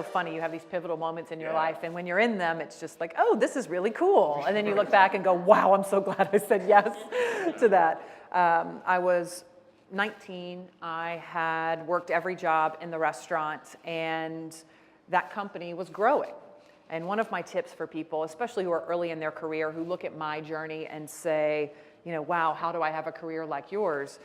so funny. You have these pivotal moments in your life, and when you're in them, it's just like, oh, this is really cool. And then you look back and go, wow, I'm so glad I said yes to that. I was 19. I had worked every job in the restaurant, and that company was growing. And one of my tips for people, especially who are early in their career, who look at my journey and say, you know, wow, how do I have a career like yours?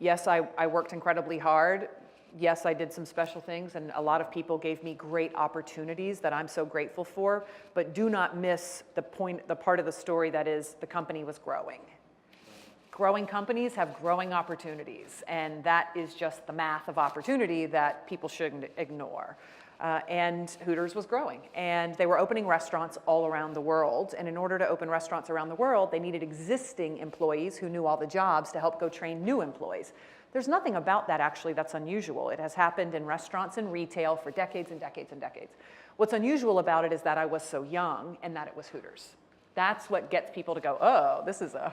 Yes, I worked incredibly hard. Yes, I did some special things, and a lot of people gave me great opportunities that I'm so grateful for, but do not miss the part of the story that is the company was growing. Growing companies have growing opportunities, and that is just the math of opportunity that people shouldn't ignore. And Hooters was growing, and they were opening restaurants all around the world, and in order to open restaurants around the world, they needed existing employees who knew all the jobs to help go train new employees. There's nothing about that actually that's unusual. It has happened in restaurants and retail for decades and decades and decades. What's unusual about it is that I was so young and that it was Hooters. That's what gets people to go, oh, this is a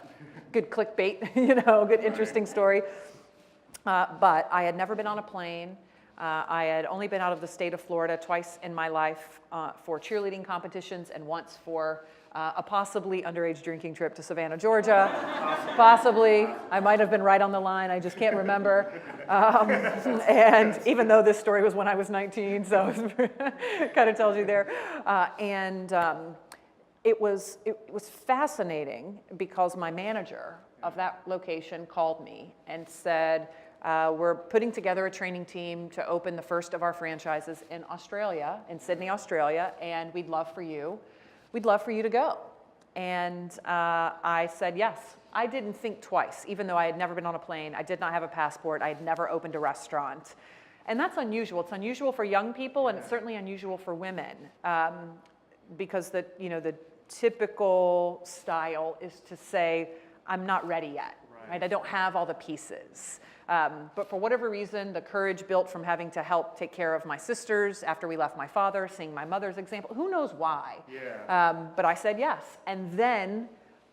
good clickbait, you know, good interesting story. But I had never been on a plane. I had only been out of the state of Florida twice in my life for cheerleading competitions and once for a possibly underage drinking trip to Savannah, Georgia. Possibly. I might have been right on the line. I just can't remember. And even though this story was when I was 19, so it kind of tells you there. It was fascinating because my manager of that location called me and said, we're putting together a training team to open the first of our franchises in Australia, in Sydney, Australia, and we'd love for you to go. And I said yes. I didn't think twice, even though I had never been on a plane. I did not have a passport. I had never opened a restaurant. And that's unusual. It's unusual for young people, and it's certainly unusual for women, because the typical style is to say, I'm not ready yet. Right? I don't have all the pieces. But for whatever reason, the courage built from having to help take care of my sisters after we left my father, seeing my mother's example, who knows why? Yeah. But I said yes. And then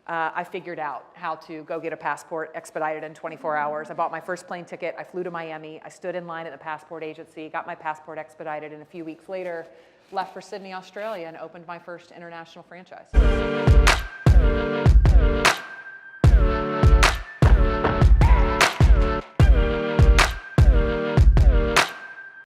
I figured out how to go get a passport expedited in 24 hours. I bought my first plane ticket. I flew to Miami. I stood in line at the passport agency, got my passport expedited, and a few weeks later, left for Sydney, Australia, and opened my first international franchise.